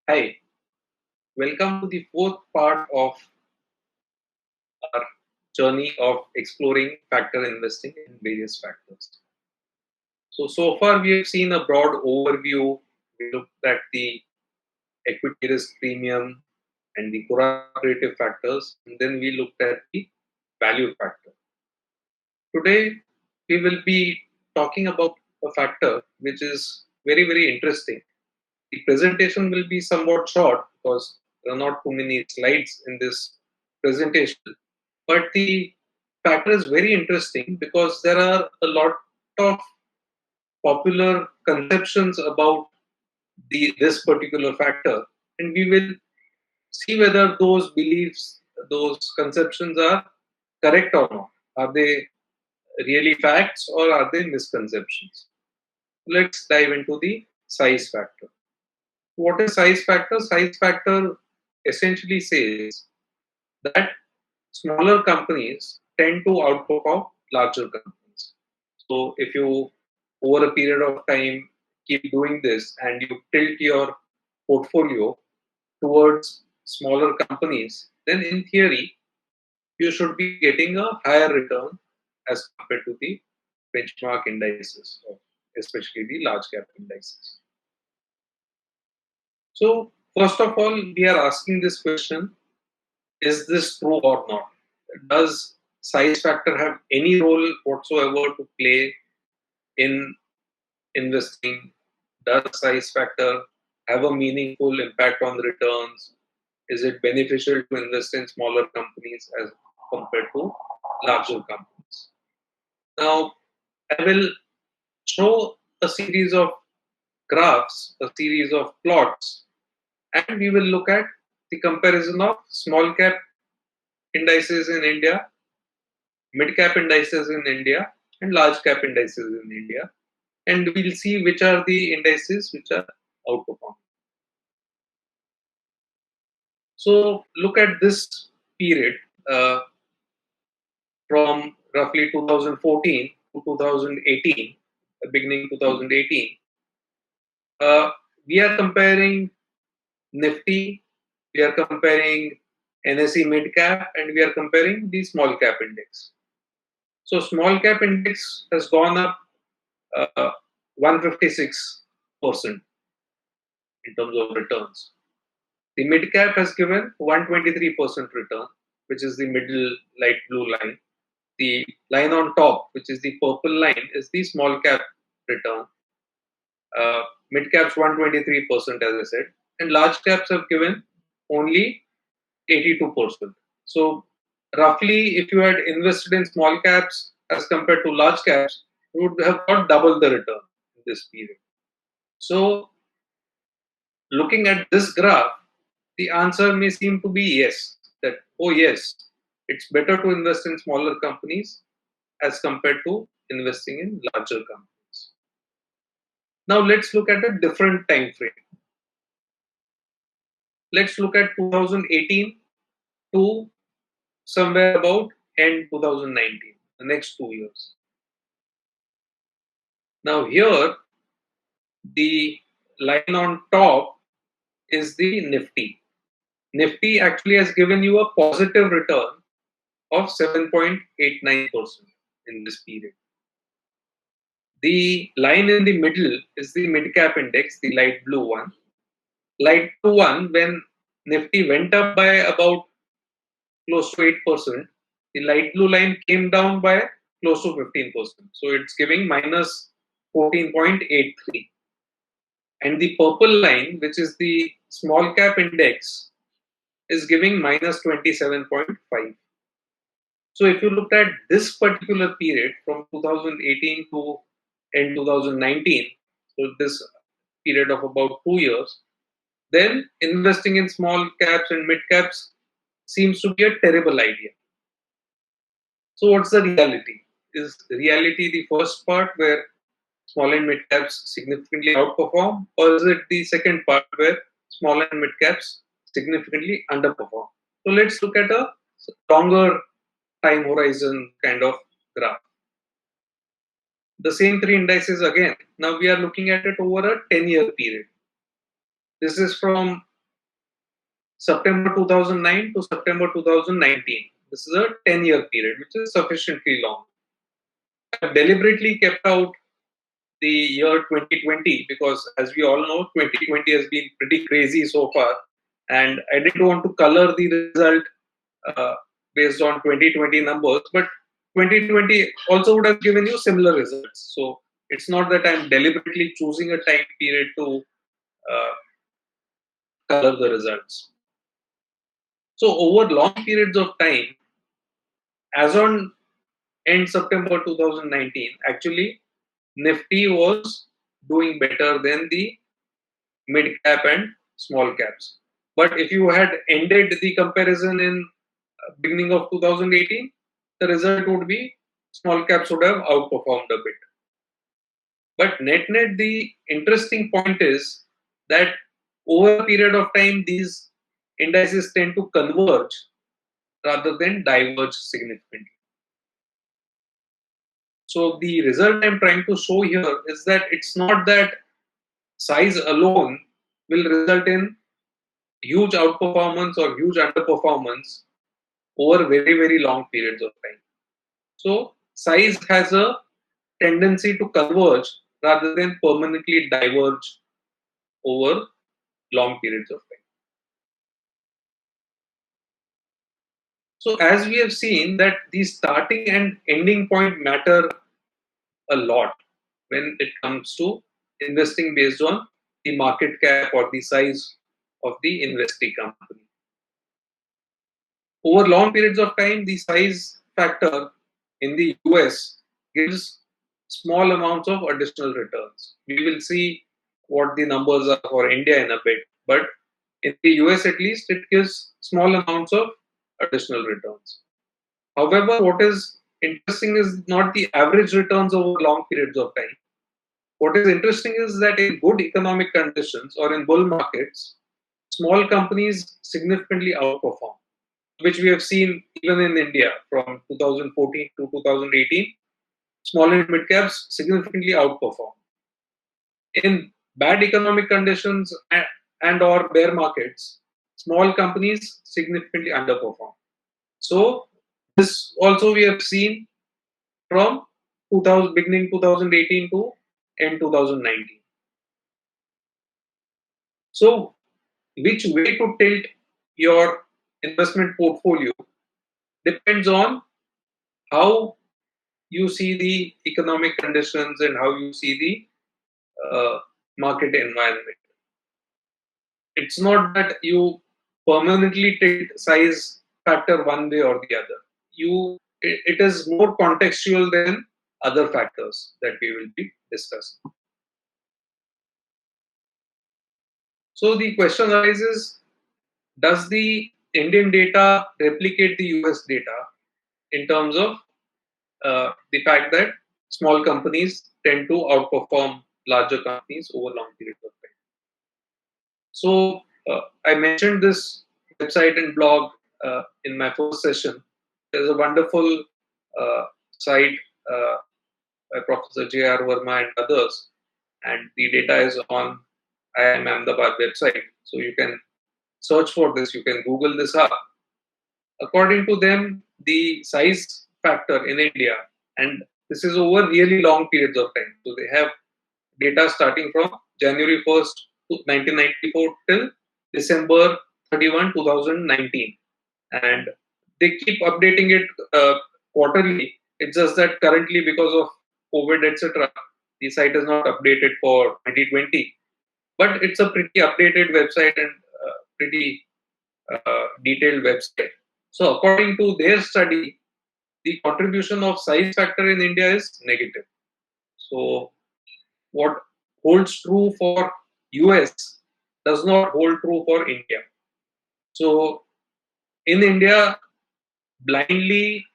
Hi, welcome to the fourth part of our journey of exploring factor investing in various factors. So far we have seen a broad overview. We looked at the equity risk premium and the correlative factors, and then we looked at the value factor. Today we will be talking about a factor which is very interesting. The presentation will be somewhat short because there are not too many slides in this presentation. But the factor is very interesting because there are a lot of popular conceptions about this particular factor, and we will see whether those beliefs, those conceptions are correct or not. Are they really facts or are they misconceptions? Let's dive into the size factor. What is size factor? Size factor essentially says that smaller companies tend to outperform larger companies. So if you, over a period of time, keep doing this and you tilt your portfolio towards smaller companies, then in theory, you should be getting a higher return as compared to the benchmark indices, especially the large cap indices. So, first of all, we are asking this question: is this true or not? Does size factor have any role whatsoever to play in investing? Does size factor have a meaningful impact on the returns? Is it beneficial to invest in smaller companies as compared to larger companies? Now, I will show a series of graphs, a series of plots, and we will look at the comparison of small cap indices in India, mid cap indices in India, and large cap indices in India. And we'll see which are the indices which are outperforming. So look at this period from roughly 2014 to 2018, beginning 2018. We are comparing Nifty, we are comparing NSE mid cap, and we are comparing the small cap index. So small cap index has gone up 156% in terms of returns. The mid cap has given 123% return, which is the middle light blue line. The line on top, which is the purple line, is the small cap return. Mid caps 123%, as I said, and large caps have given only 82%. So roughly, if you had invested in small caps as compared to large caps, you would have got double the return in this period. So looking at this graph, the answer may seem to be yes, that, oh yes, it's better to invest in smaller companies as compared to investing in larger companies. Now let's look at a different time frame. Let's look at 2018 to somewhere about end 2019, the next 2 years. Now here, the line on top is the Nifty. Nifty actually has given you a positive return of 7.89% in this period. The line in the middle is the mid cap index, the light blue one. Light blue one, when Nifty went up by about close to 8%, the light blue line came down by close to 15%. So it's giving minus 14.83. And the purple line, which is the small cap index, is giving minus 27.5. So if you looked at this particular period from 2018 to end 2019, so this period of about 2 years, then investing in small caps and mid caps seems to be a terrible idea. So what's the reality? Is reality the first part where small and mid caps significantly outperform, or is it the second part where small and mid caps significantly underperform? So let's look at a longer time horizon kind of graph. The same three indices again. Now we are looking at it over a 10-year period. This is from September 2009 to September 2019. This is a 10-year period, which is sufficiently long. I've deliberately kept out the year 2020 because, as we all know, 2020 has been pretty crazy so far, and I didn't want to color the result uh, based on 2020 numbers, but 2020 also would have given you similar results. So it's not that I'm deliberately choosing a time period to uh, color the results. So over long periods of time, as on end September 2019, actually Nifty was doing better than the mid cap and small caps. But if you had ended the comparison in beginning of 2018, the result would be small caps would have outperformed a bit. But net, the interesting point is that over a period of time, these indices tend to converge rather than diverge significantly. So the result I'm trying to show here is that it's not that size alone will result in huge outperformance or huge underperformance over very, very long periods of time. So size has a tendency to converge rather than permanently diverge over long periods of time. So as we have seen that the starting and ending point matter a lot when it comes to investing based on the market cap or the size of the investee company. Over long periods of time, the size factor in the US gives small amounts of additional returns. We will see what the numbers are for India in a bit, but in the US at least, it gives small amounts of additional returns. However, what is interesting is not the average returns over long periods of time. What is interesting is that in good economic conditions or in bull markets, small companies significantly outperform, which we have seen even in India from 2014 to 2018. Small and mid caps significantly outperform. In bad economic conditions and or bear markets, small companies significantly underperform. So this also we have seen from 2000, beginning 2018 to end 2019. So which way to tilt your investment portfolio depends on how you see the economic conditions and how you see the market environment. It's not that you permanently tilt size factor one way or the other. It is more contextual than other factors that we will be discussing. So the question arises, does the Indian data replicate the US data in terms of the fact that small companies tend to outperform larger companies over long periods of time? So I mentioned this website and blog in my first session. There's a wonderful site by Professor J.R. Verma and others, and the data is on IIM Ahmedabad website. So you can search for this, you can Google this up. According to them, the size factor in India, and this is over really long periods of time. So they have data starting from January 1st, 1994 till December 31, 2019. And they keep updating it quarterly. It's just that currently, because of COVID, etc., the site is not updated for 2020. But it's a pretty updated website and pretty detailed website. So, according to their study, the contribution of size factor in India is negative. So, what holds true for US does not hold true for India. So, in India, blindly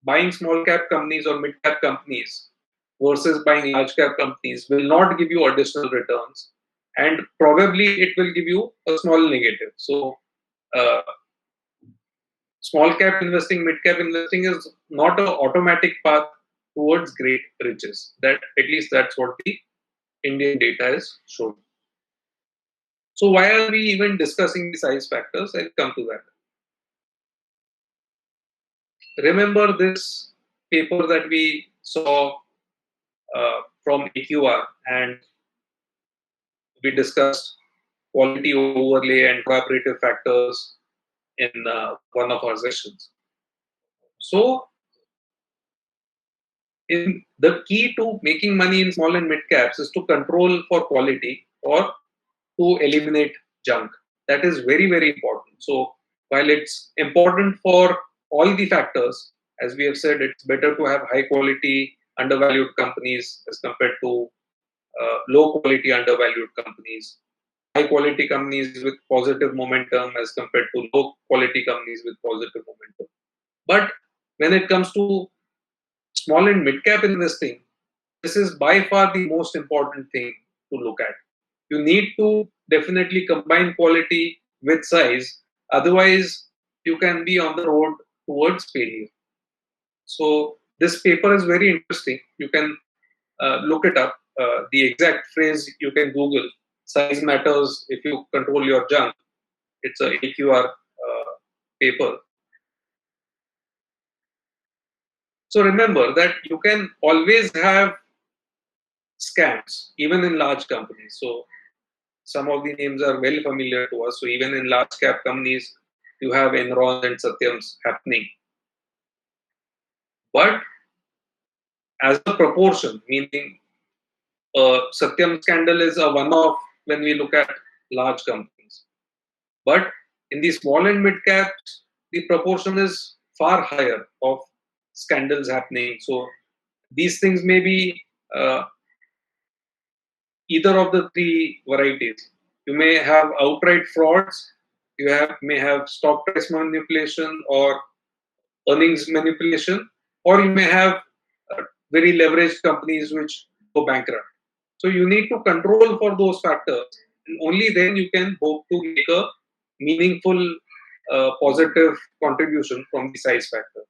buying small cap companies or mid cap companies versus buying large cap companies will not give you additional returns, and probably it will give you a small negative. So, uh, small cap investing, mid cap investing is not an automatic path towards great riches. That at least that's what the Indian data is showing. So why are we even discussing the size factors? I'll come to that. Remember this paper that we saw from AQR, and we discussed quality overlay and collaborative factors in one of our sessions. So, in the key to making money in small and mid caps is to control for quality or to eliminate junk. That is very, very important. So, while it's important for all the factors, as we have said, it's better to have high quality undervalued companies as compared to low quality undervalued companies, high quality companies with positive momentum as compared to low quality companies with positive momentum. But when it comes to small and mid cap investing, this is by far the most important thing to look at. You need to definitely combine quality with size, otherwise, you can be on the road towards failure. So, this paper is very interesting. You can look it up. The exact phrase you can Google. Size matters if you control your junk. It's a AQR paper. So remember that you can always have scams, even in large companies. So some of the names are well familiar to us. So even in large cap companies, you have Enron and Satyams happening. But as a proportion, meaning Satyam scandal is a one-off when we look at large companies. But in the small and mid caps, the proportion is far higher of scandals happening. So these things may be either of the three varieties. You may have outright frauds, may have stock price manipulation or earnings manipulation, or you may have very leveraged companies which go bankrupt. So you need to control for those factors, and only then you can hope to make a meaningful positive contribution from the size factor.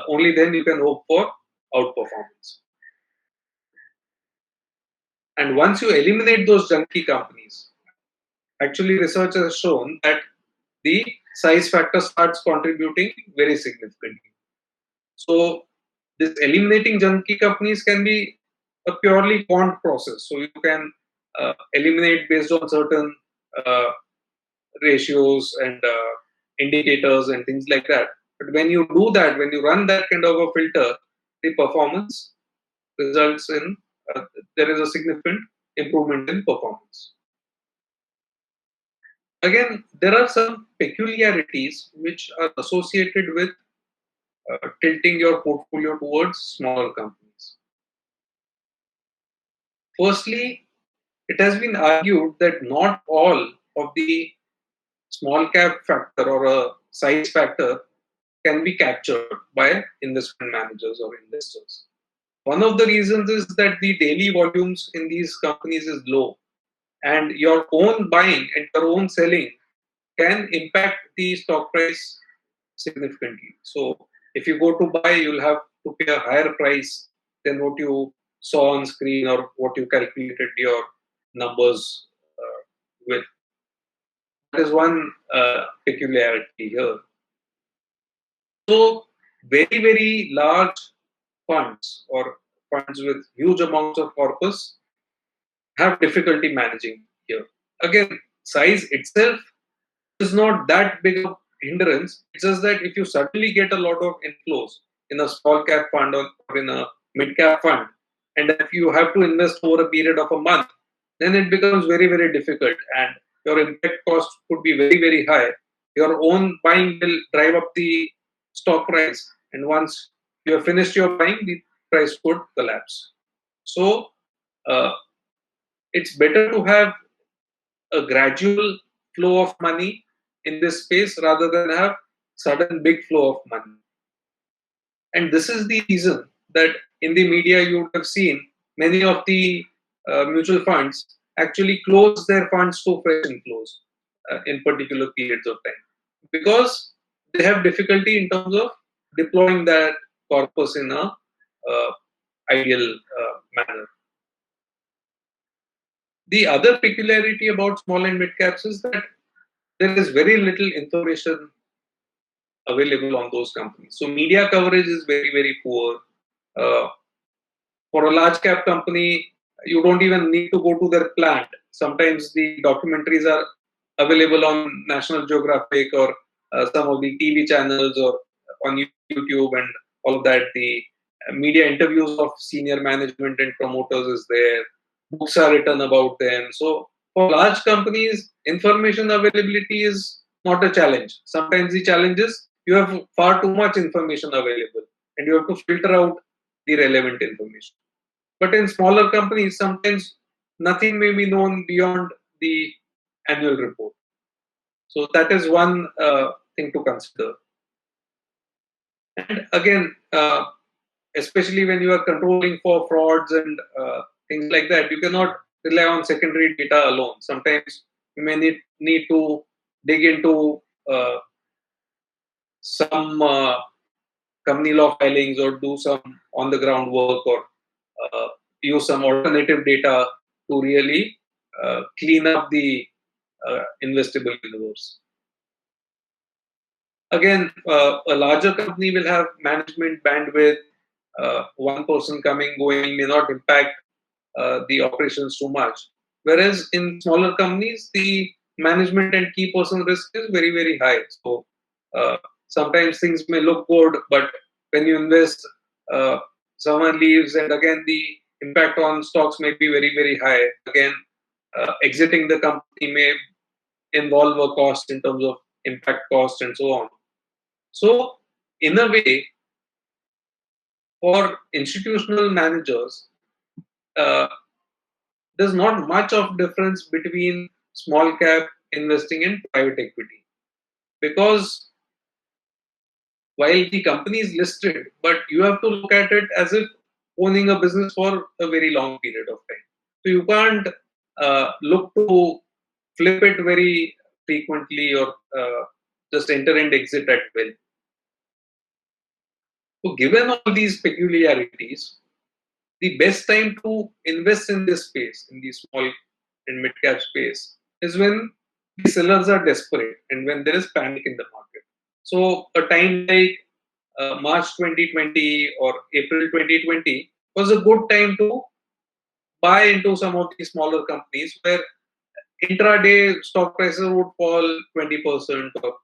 Only then you can hope for outperformance. And once you eliminate those junky companies, actually research has shown that the size factor starts contributing very significantly. So this eliminating junky companies can be a purely quant process. So you can eliminate based on certain uh, ratios and indicators and things like that. But when you do that, when you run that kind of a filter, the performance results in there is a significant improvement in performance. Again, there are some peculiarities which are associated with tilting your portfolio towards smaller companies. Firstly, it has been argued that not all of the small cap factor or a size factor can be captured by investment managers or investors. One of the reasons is that the daily volumes in these companies is low, and your own buying and your own selling can impact the stock price significantly. So if you go to buy, you'll have to pay a higher price than what you saw on screen or what you calculated your numbers with. That is one peculiarity here. So very, very large funds or funds with huge amounts of corpus have difficulty managing here. Again, size itself is not that big of hindrance. It's just that if you suddenly get a lot of inflows in a small cap fund or in a mid cap fund, and if you have to invest over a period of a month, then it becomes very, very difficult, and your impact cost could be very, very high. Your own buying will drive up the stock price, and once you have finished your buying, the price could collapse. So, uh, it's better to have a gradual flow of money in this space rather than have sudden big flow of money. And this is the reason that in the media you would have seen many of the mutual funds actually close their funds to fresh inflows in particular periods of time, because they have difficulty in terms of deploying that corpus in a ideal manner. The other peculiarity about small and mid caps is that there is very little information available on those companies. So media coverage is very, very poor. Uh, for a large cap company, you don't even need to go to their plant. Sometimes the documentaries are available on National Geographic or some of the TV channels or on YouTube and all of that. The media interviews of senior management and promoters is there. Books are written about them. So for large companies, information availability is not a challenge. Sometimes the challenge is you have far too much information available and you have to filter out the relevant information. But in smaller companies, sometimes nothing may be known beyond the annual report. So that is one thing to consider. And again, especially when you are controlling for frauds and things like that, you cannot rely on secondary data alone. Sometimes you may need to dig into some company law filings or do some on the ground work or use some alternative data to really clean up the investable universe. Again, a larger company will have management bandwidth. One person coming, going may not impact the operations too much. Whereas in smaller companies, the management and key person risk is very, very high. So sometimes things may look good, but when you invest, uh, someone leaves, and again, the impact on stocks may be very, very high. Again, exiting the company may involve a cost in terms of impact cost and so on. So, in a way, for institutional managers, uh, there's not much of difference between small cap investing in private equity because while the company is listed, but you have to look at it as if owning a business for a very long period of time. So you can't look to flip it very frequently or just enter and exit at will. So given all these peculiarities, the best time to invest in this space, in the small and mid cap space, is when the sellers are desperate and when there is panic in the market. So, a time like March 2020 or April 2020 was a good time to buy into some of these smaller companies where intraday stock prices would fall 20% or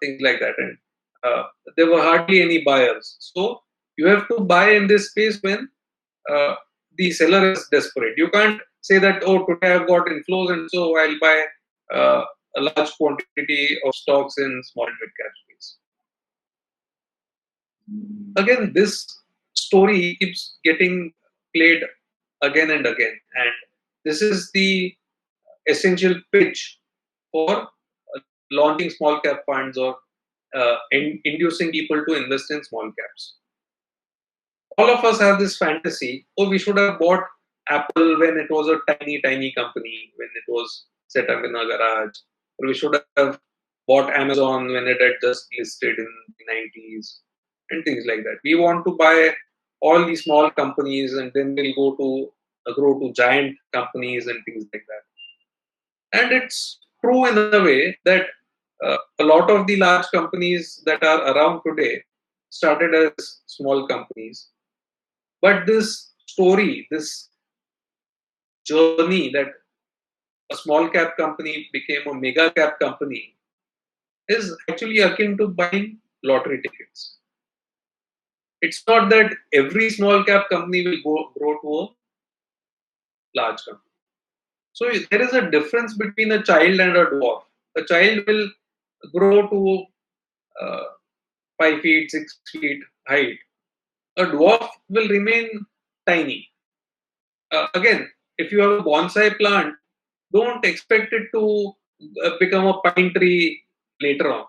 things like that. And uh, there were hardly any buyers. So, you have to buy in this space when uh, the seller is desperate. You can't say that, oh, today I've got inflows and so I'll buy a large quantity of stocks in small and mid cap space. Again, this story keeps getting played again and again. And this is the essential pitch for launching small cap funds or inducing people to invest in small caps. All of us have this fantasy, oh, we should have bought Apple when it was a tiny, tiny company, when it was set up in a garage. Or we should have bought Amazon when it had just listed in the 90s and things like that. We want to buy all these small companies and then we'll go to grow to giant companies and things like that. And it's true in a way that a lot of the large companies that are around today started as small companies, but this story, this journey that a small cap company became a mega cap company is actually akin to buying lottery tickets. It's not that every small cap company will grow to a large company. So there is a difference between a child and a dwarf. A child will grow to uh, 5 feet, 6 feet height. A dwarf will remain tiny. Again, if you have a bonsai plant, don't expect it to become a pine tree later on.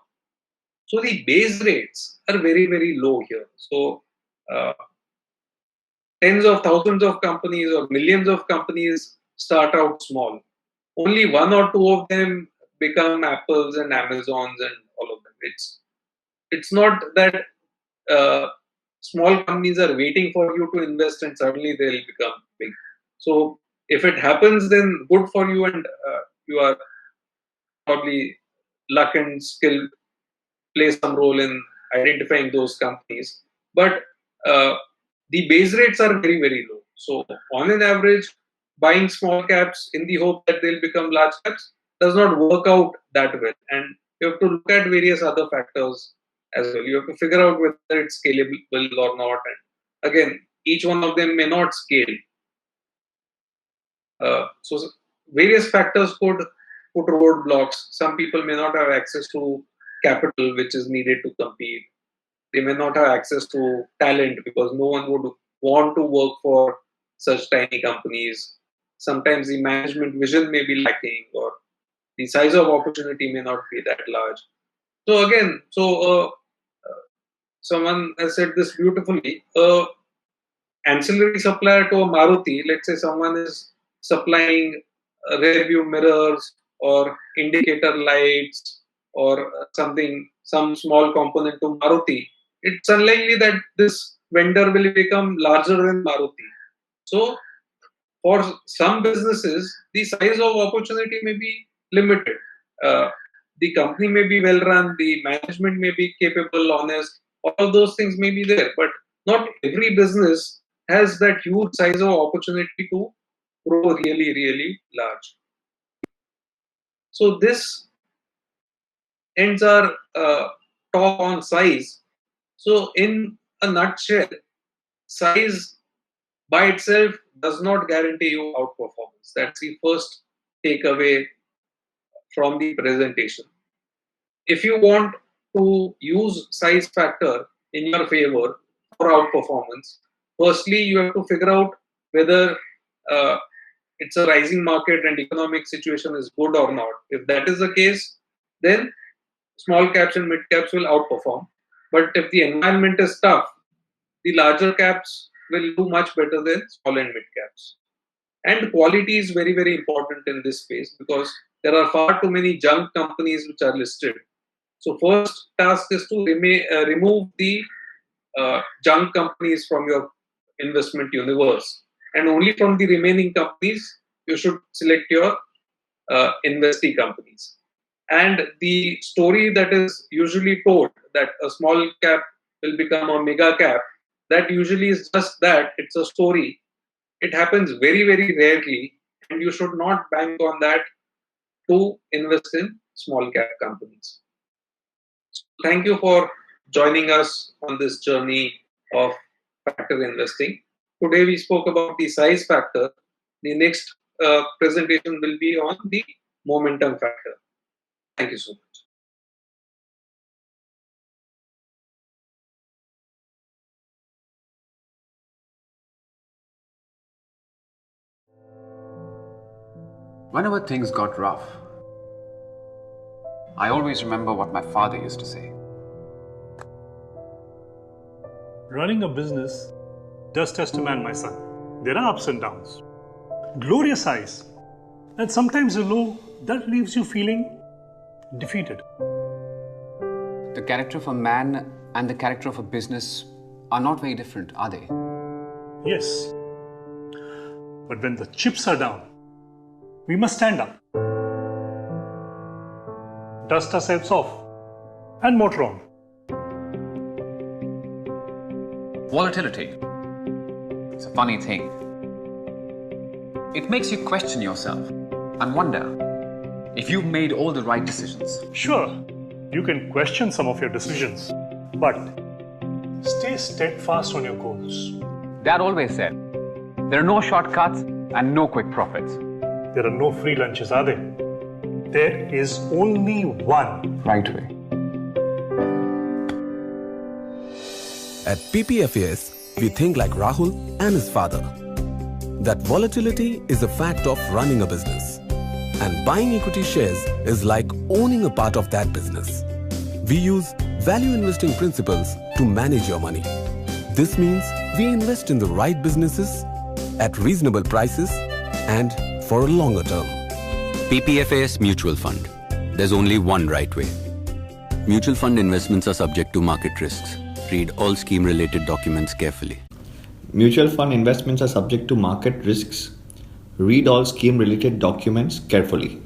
So the base rates are very, very low here. So uh, tens of thousands of companies or millions of companies start out small. Only one or two of them become Apples and Amazons and all of them. It's not that uh, small companies are waiting for you to invest and suddenly they'll become big. So if it happens, then good for you, and you are probably luck and skill play some role in identifying those companies. But the base rates are very, very low. So on an average, buying small caps in the hope that they'll become large caps does not work out that well. And you have to look at various other factors as well. You have to figure out whether it's scalable or not. And again, each one of them may not scale. So various factors could put roadblocks. Some people may not have access to capital which is needed to compete. They may not have access to talent because no one would want to work for such tiny companies. Sometimes the management vision may be lacking, or the size of opportunity may not be that large. So again, someone has said this beautifully. Ancillary supplier to a Maruti, let's say someone is supplying rear view mirrors or indicator lights or some small component to Maruti, it's unlikely that this vendor will become larger than Maruti. So for some businesses, the size of opportunity may be limited. The company may be well run, the management may be capable, honest, all of those things may be there, but not every business has that huge size of opportunity to grow really, really large. So this ends our talk on size. So in a nutshell, size by itself does not guarantee you outperformance. That's the first takeaway from the presentation. If you want to use size factor in your favor for outperformance, firstly, you have to figure out whether it's a rising market and economic situation is good or not. If that is the case, then small caps and mid caps will outperform. But if the environment is tough, the larger caps will do much better than small and mid caps. And quality is very, very important in this space because there are far too many junk companies which are listed. So first task is to remove the junk companies from your investment universe, and only from the remaining companies you should select your investee companies. And the story that is usually told that a small cap will become a mega cap, that usually is just that, it's a story. It happens very, very rarely, and you should not bank on that to invest in small cap companies. So thank you for joining us on this journey of factor investing. Today we spoke about the size factor. The next presentation will be on the momentum factor. Thank you so much. Whenever things got rough, I always remember what my father used to say. Running a business does test a man, my son. There are ups and downs, glorious highs, and sometimes a low that leaves you feeling defeated. The character of a man and the character of a business are not very different, are they? Yes. But when the chips are down, we must stand up, dust ourselves off, and motor on. Volatility. It's a funny thing. It makes you question yourself and wonder if you've made all the right decisions. Sure, you can question some of your decisions, but stay steadfast on your goals. Dad always said, there are no shortcuts and no quick profits. There are no free lunches, are there? There is only one right way. At PPFAS, we think like Rahul and his father. That volatility is a fact of running a business. And buying equity shares is like owning a part of that business. We use value investing principles to manage your money. This means we invest in the right businesses at reasonable prices and for a longer term. PPFAS Mutual Fund. There's only one right way. Mutual fund investments are subject to market risks. Read all scheme-related documents carefully. Mutual fund investments are subject to market risks. Read all scheme related documents carefully.